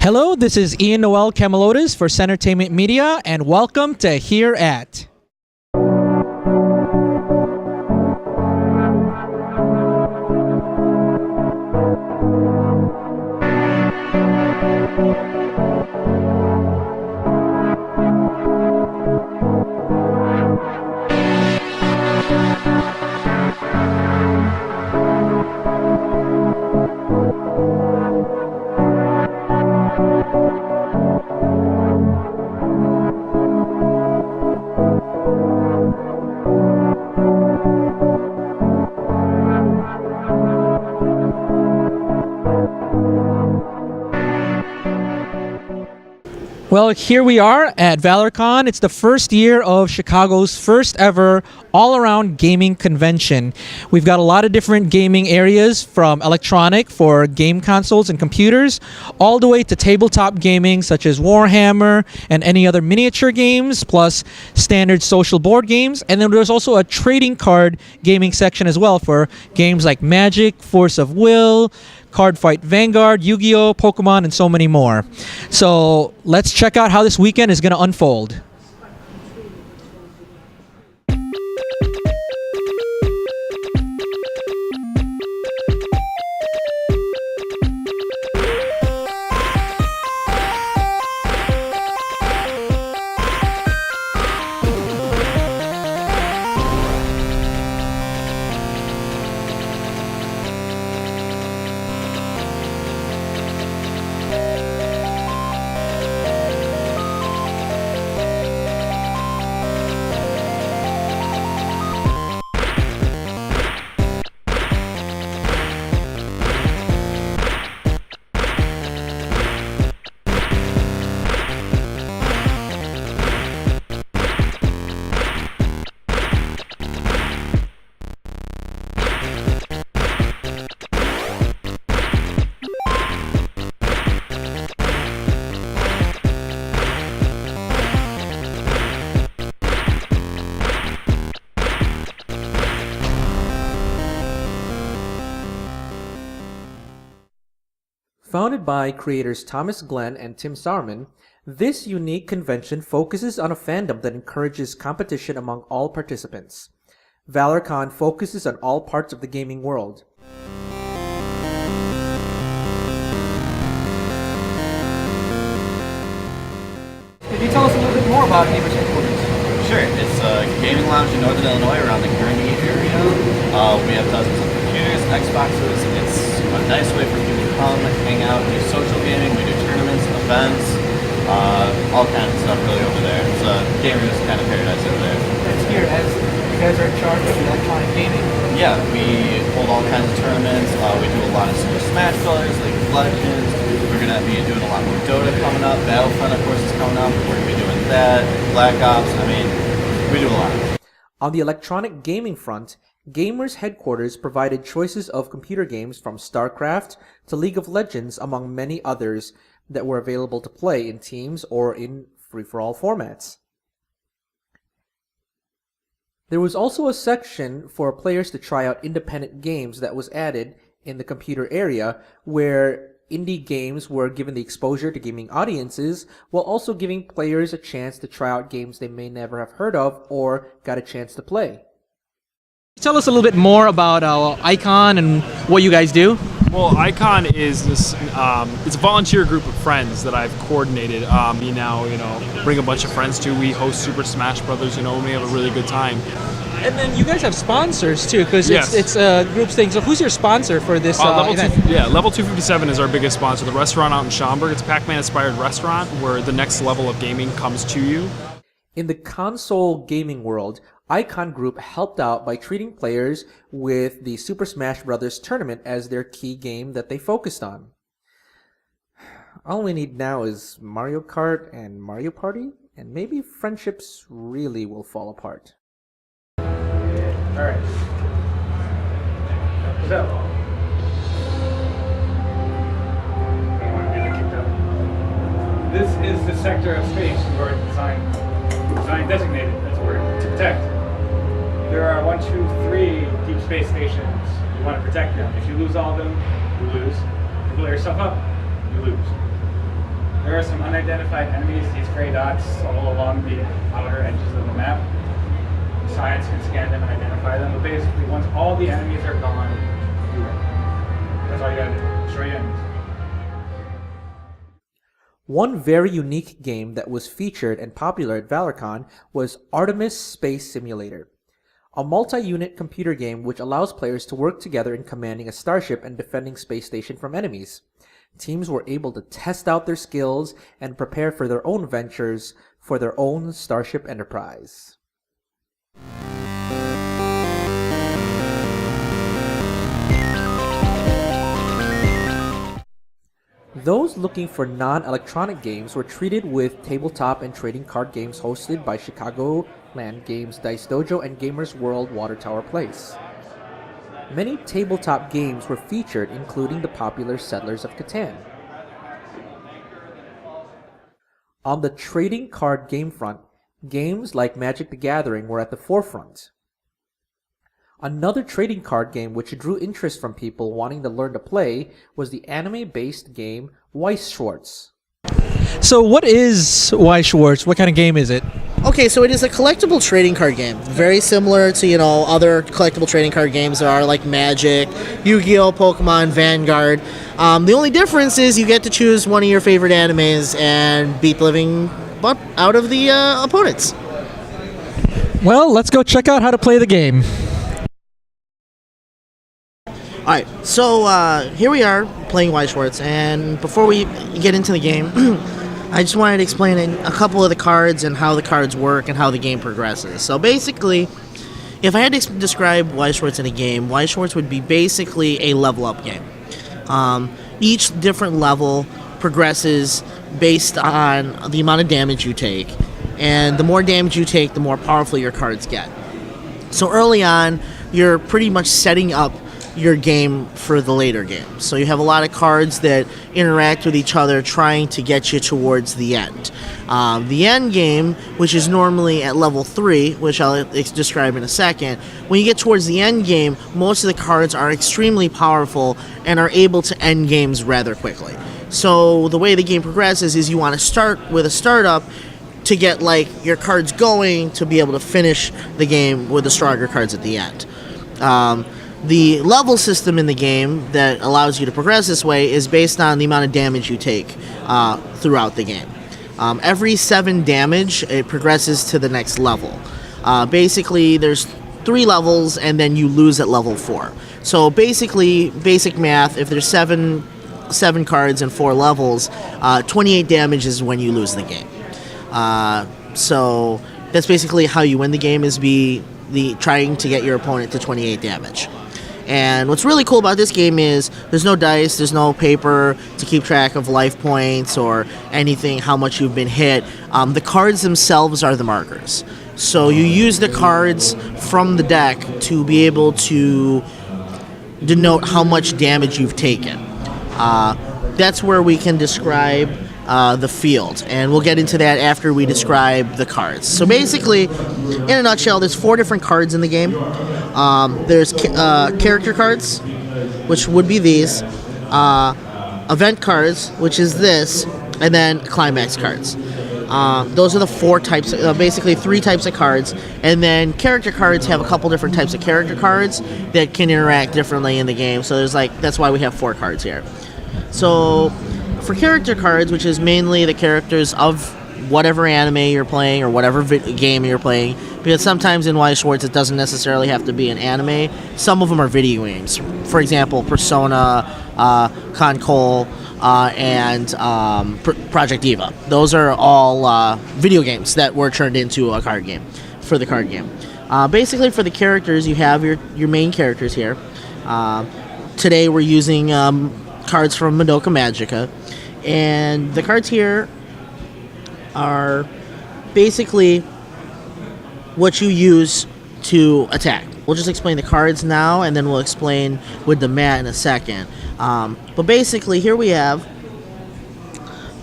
Hello, this is Ian Noel Camalotis for CEntertainment Media, and welcome to Here At. Well, here we are at ValorCon. It's the first year of Chicago's first ever all-around gaming convention. We've got a lot of different gaming areas, from electronic for game consoles and computers, all the way to tabletop gaming such as Warhammer and any other miniature games, plus standard social board games. And then there's also a trading card gaming section as well for games like Magic, Force of Will, Card Fight Vanguard, Yu-Gi-Oh!, Pokemon, and so many more. So let's check out how this weekend is going to unfold. Founded by creators Thomas Glenn and Tim Sauerman, this unique convention focuses on a fandom that encourages competition among all participants. ValorCon focuses on all parts of the gaming world. Could you tell us a little bit more about Gamers Headquarters? Sure. It's a gaming lounge in Northern Illinois around the Carnegie area. We have dozens of computers, Xboxes. It's a nice way for people to come, hang out, do social gaming. We do tournaments, events, all kinds of stuff really over there. It's a gamer's kind of paradise over there. It's here as you guys are in charge of electronic gaming. Yeah, we hold all kinds of tournaments. We do a lot of Super Smash Brothers, League of Legends. We're going to be doing a lot more Dota coming up. Battlefront, of course, is coming up. We're going to be doing that. Black Ops. I mean, we do a lot. On the electronic gaming front, Gamers Headquarters provided choices of computer games from StarCraft to League of Legends, among many others that were available to play in teams or in free-for-all formats. There was also a section for players to try out independent games that was added in the computer area, where indie games were given the exposure to gaming audiences, while also giving players a chance to try out games they may never have heard of or got a chance to play. Tell us a little bit more about Icon and what you guys do. Well, Icon is this. It's a volunteer group of friends that I've coordinated. We now, bring a bunch of friends to. We host Super Smash Brothers. We have a really good time. And then you guys have sponsors too, because Yes. it's a group thing. So who's your sponsor for this event? Level 257 is our biggest sponsor. The restaurant out in Schaumburg. It's a Pac-Man-inspired restaurant where the next level of gaming comes to you. In the console gaming world, Icon Group helped out by treating players with the Super Smash Bros. Tournament as their key game that they focused on. All we need now is Mario Kart and Mario Party, and maybe friendships really will fall apart. Alright. So. This is the sector of space we've already designed designated as a word to protect. There are 1, 2, 3 deep space stations. You want to protect them. If you lose all of them, you lose. If you blow yourself up, you lose. There are some unidentified enemies, these gray dots all along the outer edges of the map. Science can scan them and identify them, but basically once all the enemies are gone, you win. That's all you gotta do. Destroy enemies. One very unique game that was featured and popular at ValorCon was Artemis Space Simulator, a multi-unit computer game which allows players to work together in commanding a starship and defending space station from enemies. Teams were able to test out their skills and prepare for their own ventures for their own Starship Enterprise. Those looking for non-electronic games were treated with tabletop and trading card games hosted by Chicagoland Games Dice Dojo and Gamers World Water Tower Place. Many tabletop games were featured, including the popular Settlers of Catan. On the trading card game front, games like Magic the Gathering were at the forefront. Another trading card game which drew interest from people wanting to learn to play was the anime-based game Weiss Schwartz. So what is Weiss Schwartz? What kind of game is it? Okay, so it is a collectible trading card game. Very similar to, other collectible trading card games there are, like Magic, Yu-Gi-Oh!, Pokemon, Vanguard. The only difference is you get to choose one of your favorite animes and beat the living butt out of the opponents. Well, let's go check out how to play the game. Alright, so here we are playing Weiss Schwartz, and before we get into the game, I just wanted to explain a couple of the cards and how the cards work and how the game progresses. So basically, if I had to describe Weiss Schwartz in a game, Weiss Schwartz would be basically a level-up game. Each different level progresses based on the amount of damage you take, and the more damage you take, the more powerful your cards get. So early on, you're pretty much setting up your game for the later game. So you have a lot of cards that interact with each other trying to get you towards the end. The end game, which is normally at level 3, which I'll describe in a second, when you get towards the end game, most of the cards are extremely powerful and are able to end games rather quickly. So the way the game progresses is you want to start with a startup to get your cards going to be able to finish the game with the stronger cards at the end. The level system in the game that allows you to progress this way is based on the amount of damage you take throughout the game. Every 7 damage, it progresses to the next level. Basically, there's 3 levels, and then you lose at level 4. So basically, basic math, if there's 7 cards and 4 levels, 28 damage is when you lose the game. So that's basically how you win the game, is trying to get your opponent to 28 damage. And what's really cool about this game is there's no dice, there's no paper to keep track of life points or anything, how much you've been hit. The cards themselves are the markers. So you use the cards from the deck to be able to denote how much damage you've taken. That's where we can describe the field, and we'll get into that after we describe the cards. So basically, in a nutshell, there's 4 different cards in the game. There's character cards, which would be these, event cards, which is this, and then climax cards. Those are the 4 types, basically 3 types of cards, and then character cards have a couple different types of character cards that can interact differently in the game. So that's why we have 4 cards here. So for character cards, which is mainly the characters of whatever anime you're playing or whatever game you're playing, because sometimes in Weiss Schwartz it doesn't necessarily have to be an anime. Some of them are video games. For example, Persona, Concol, and Project Diva. Those are all video games that were turned into a card game, for the card game. Basically, for the characters, you have your main characters here. Today we're using cards from Madoka Magica. And the cards here are basically what you use to attack. We'll just explain the cards now, and then we'll explain with the mat in a second. But basically, here we have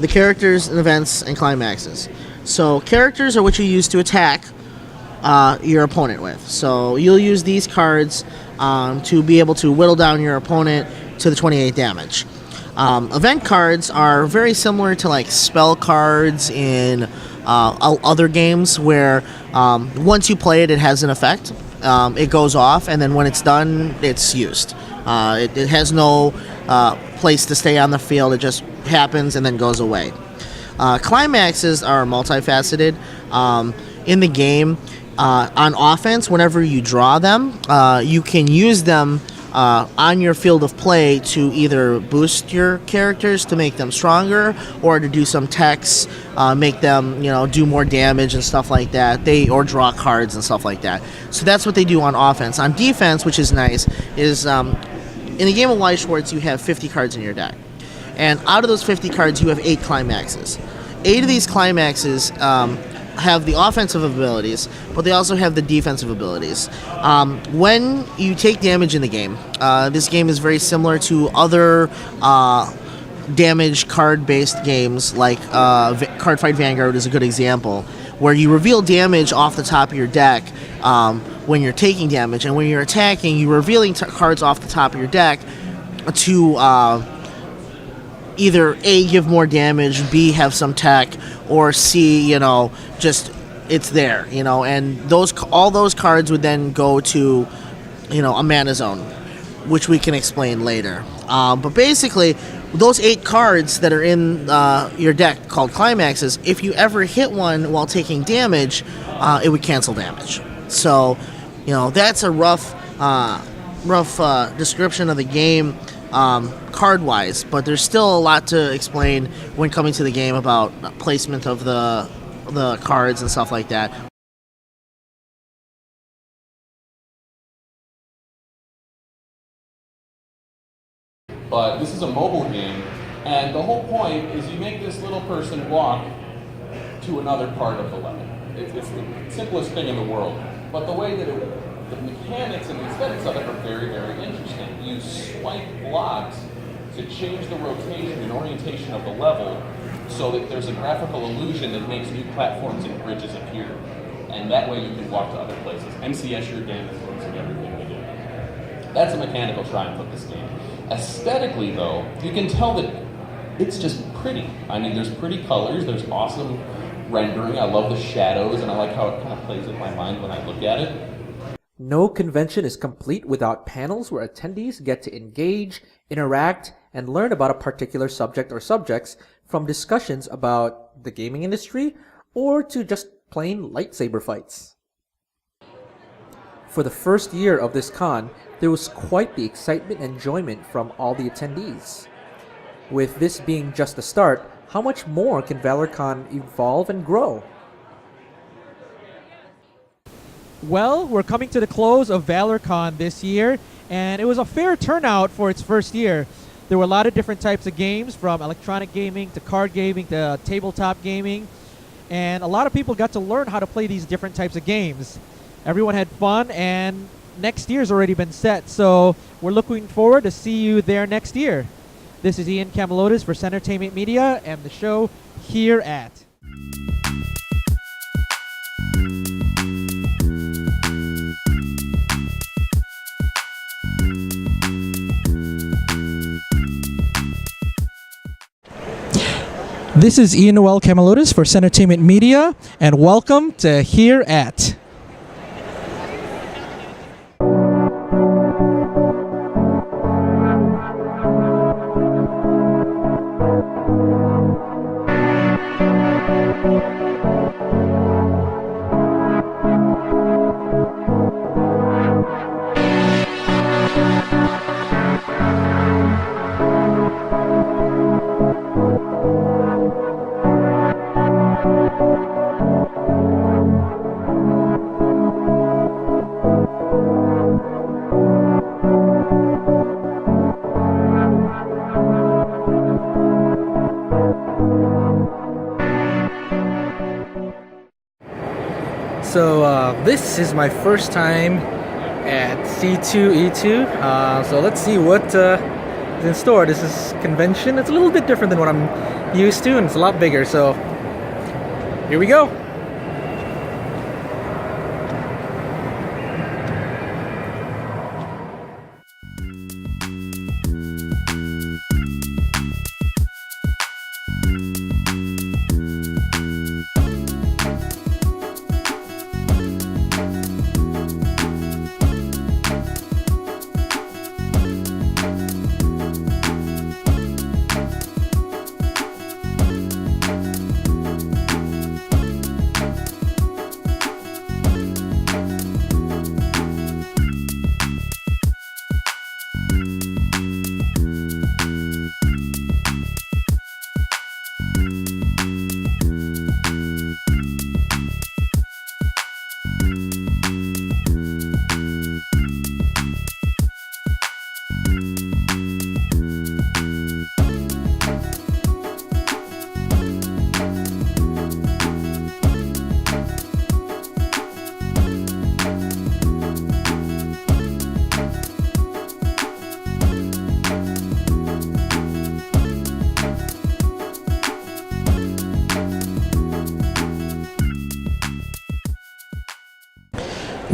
the characters and events and climaxes. So characters are what you use to attack your opponent with. So you'll use these cards to be able to whittle down your opponent to the 28 damage. Event cards are very similar to like spell cards in other games where once you play it, it has an effect. It goes off, and then when it's done, it's used. It has no place to stay on the field. It just happens and then goes away. Climaxes are multifaceted. In the game, on offense, whenever you draw them, you can use them on your field of play to either boost your characters to make them stronger, or to do some techs, make them do more damage and stuff like that. Or draw cards and stuff like that. So that's what they do on offense. On defense, which is nice, is in the game of Weiss Schwarz, you have 50 cards in your deck, and out of those 50 cards, you have 8 climaxes. 8 of these climaxes have the offensive abilities, but they also have the defensive abilities. When you take damage in the game, this game is very similar to other damage card-based games, like Cardfight Vanguard is a good example, where you reveal damage off the top of your deck when you're taking damage, and when you're attacking, you're revealing cards off the top of your deck to either A, give more damage, B, have some tech, or C, just it's there, and all those cards would then go to, a mana zone, which we can explain later. But basically, those 8 cards that are in your deck called climaxes, if you ever hit one while taking damage, it would cancel damage. So, that's a rough description of the game. Card-wise, but there's still a lot to explain when coming to the game about placement of the cards and stuff like that. But this is a mobile game, and the whole point is you make this little person walk to another part of the level. It's the simplest thing in the world, but the way that the mechanics and the aesthetics of it are very, very interesting. You swipe blocks to change the rotation and orientation of the level so that there's a graphical illusion that makes new platforms and bridges appear. And that way you can walk to other places. MCS your game influencing everything we do. That's a mechanical triumph of this game. Aesthetically, though, you can tell that it's just pretty. I mean, there's pretty colors, there's awesome rendering. I love the shadows, and I like how it kind of plays with my mind when I look at it. No convention is complete without panels where attendees get to engage, interact, and learn about a particular subject or subjects, from discussions about the gaming industry or to just plain lightsaber fights. For the first year of this con, there was quite the excitement and enjoyment from all the attendees. With this being just the start, how much more can ValorCon evolve and grow? Well, we're coming to the close of ValorCon this year, and it was a fair turnout for its first year. There were a lot of different types of games, from electronic gaming to card gaming to tabletop gaming, and a lot of people got to learn how to play these different types of games. Everyone had fun, and next year's already been set, so we're looking forward to see you there next year. This is Ian Camalotis for CEntertainment Media and the show Here At. This is Ian Noel Camalotis for CEntertainment Media, and welcome to Here At. So this is my first time at C2E2. So let's see what is in store. This is convention. It's a little bit different than what I'm used to, and it's a lot bigger. So here we go.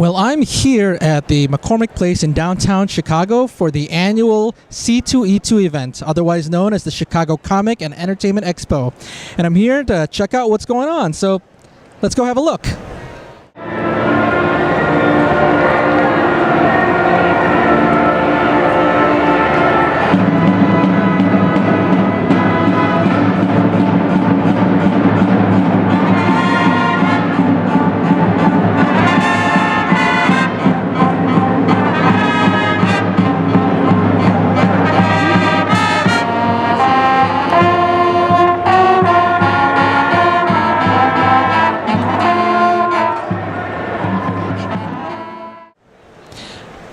Well, I'm here at the McCormick Place in downtown Chicago for the annual C2E2 event, otherwise known as the Chicago Comic and Entertainment Expo. And I'm here to check out what's going on, so let's go have a look.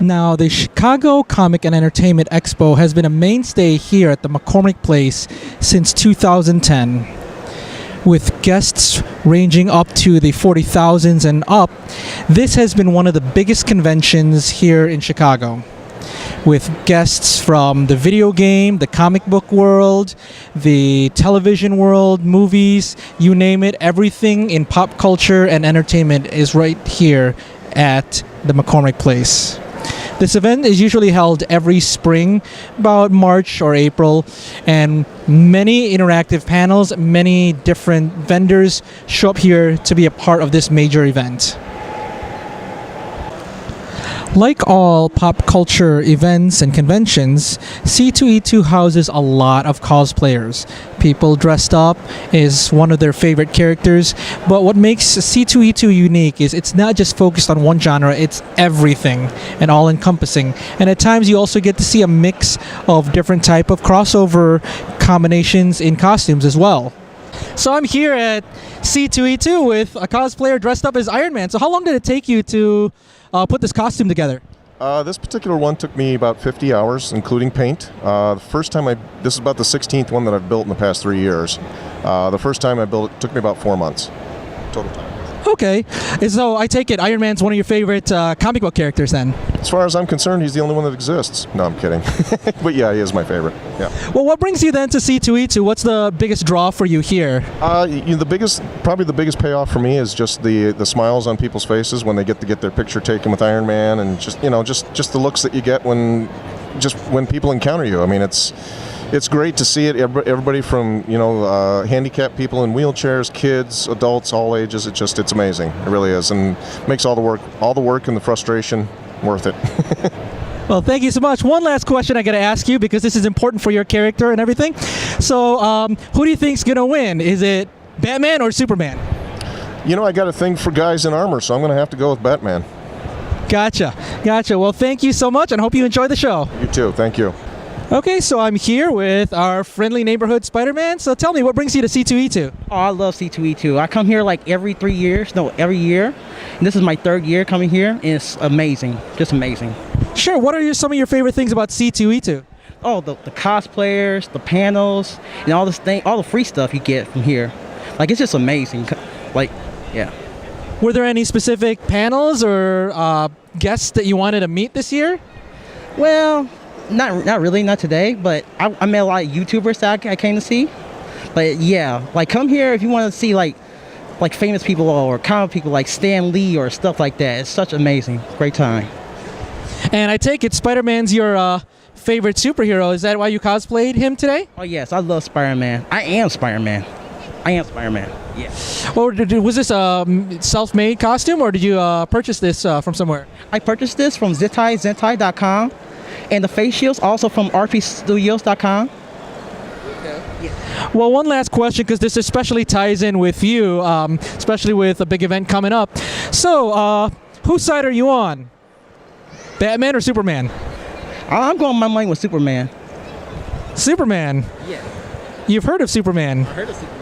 Now, the Chicago Comic and Entertainment Expo has been a mainstay here at the McCormick Place since 2010. With guests ranging up to the 40,000s and up, this has been one of the biggest conventions here in Chicago. With guests from the video game, the comic book world, the television world, movies, you name it, everything in pop culture and entertainment is right here at the McCormick Place. This event is usually held every spring, about March or April, and many interactive panels, many different vendors show up here to be a part of this major event. Like all pop culture events and conventions, C2E2 houses a lot of cosplayers. People dressed up is one of their favorite characters, but what makes C2E2 unique is it's not just focused on one genre, it's everything and all-encompassing. And at times you also get to see a mix of different type of crossover combinations in costumes as well. So I'm here at C2E2 with a cosplayer dressed up as Iron Man. So how long did it take you to put this costume together? This particular one took me about 50 hours, including paint. The first time this is about the 16th one that I've built in the past 3 years. The first time I built it took me about 4 months total time. Okay, so I take it Iron Man's one of your favorite comic book characters then? As far as I'm concerned, he's the only one that exists. No, I'm kidding. But yeah, he is my favorite. Yeah. Well, what brings you then to C2E2? What's the biggest draw for you here? Probably the biggest payoff for me is just the smiles on people's faces when they get to get their picture taken with Iron Man, and just the looks that you get when people encounter you. I mean, it's great to see it. Everybody from handicapped people in wheelchairs, kids, adults, all ages. It's amazing. It really is, and makes all the work and the frustration worth it. Well, thank you so much. One last question I got to ask you, because this is important for your character and everything. So, who do you think's gonna win? Is it Batman or Superman? I got a thing for guys in armor, so I'm going to have to go with Batman. Gotcha. Well, thank you so much, and hope you enjoy the show. You too. Thank you. Okay, so I'm here with our friendly neighborhood Spider-Man. So tell me, what brings you to C2E2? Oh, I love C2E2. I come here like every year. And this is my 3rd year coming here, and it's amazing. Just amazing. Sure, what are some of your favorite things about C2E2? Oh, the cosplayers, the panels, and all the free stuff you get from here. Like, it's just amazing. Like, yeah. Were there any specific panels or guests that you wanted to meet this year? Well, not really, not today, but I met a lot of YouTubers that I came to see. But yeah, like, come here if you want to see like famous people or comic people like Stan Lee or stuff like that. It's such amazing, great time. And I take it Spider-Man's your favorite superhero. Is that why you cosplayed him today? Oh yes, I love Spider-Man. I am Spider-Man. Yeah. Well, was this a self-made costume, or did you purchase this from somewhere? I purchased this from zentai.com, and the face shields also from rpstudios.com. Okay. Yeah. Well, one last question, because this especially ties in with you, especially with a big event coming up. So, whose side are you on? Batman or Superman? I'm going my money with Superman. Superman? Yeah. You've heard of Superman? I've heard of Superman.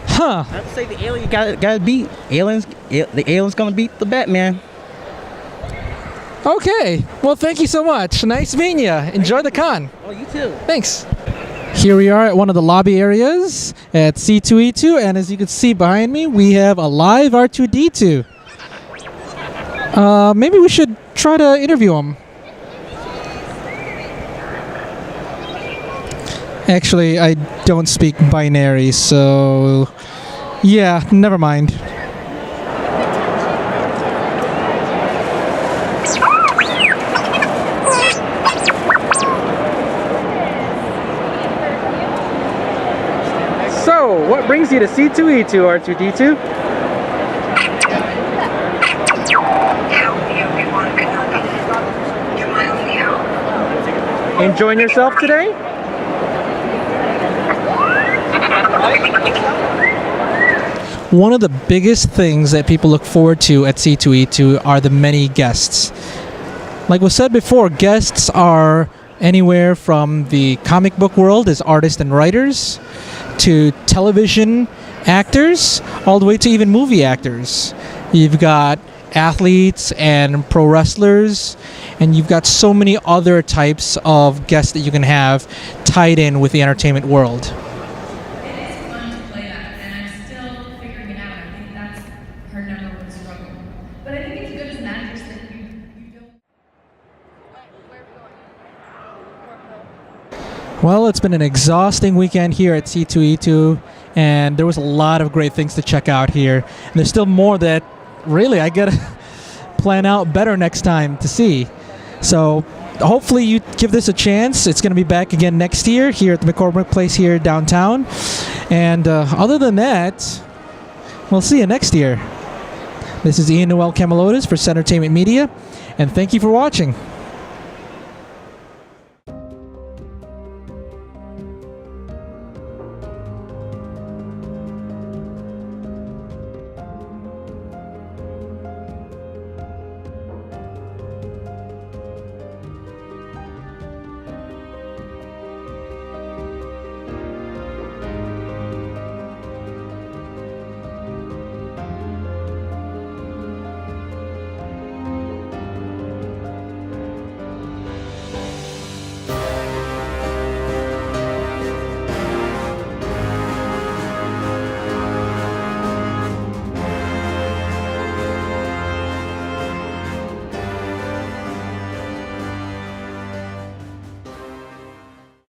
Huh. I have to say the alien gotta beat. The alien's gonna beat the Batman. Okay. Well, thank you so much. Nice meeting you. Enjoy the con. Oh, you too. Thanks. Here we are at one of the lobby areas at C2E2, and as you can see behind me, we have a live R2-D2. Maybe we should try to interview him. Actually, I don't speak binary, so yeah, never mind. So, what brings you to C2E2, R2D2? Help me, everyone. Kenobi. You're my only hope. Enjoying yourself today? One of the biggest things that people look forward to at C2E2 are the many guests. Like was said before, guests are anywhere from the comic book world as artists and writers, to television actors, all the way to even movie actors. You've got athletes and pro wrestlers, and you've got so many other types of guests that you can have tied in with the entertainment world. It is fun to play that, and I'm still figuring it out. I think that's her number one struggle. But I think it's good as managers that you don't. Well, it's been an exhausting weekend here at C2E2, and there was a lot of great things to check out here. And there's still more that really I gotta plan out better next time to see. So hopefully you give this a chance. It's going to be back again next year here at the McCormick Place here downtown. And other than that, we'll see you next year. This is Ian Noel Camalotis for CEntertainment Media, and thank you for watching.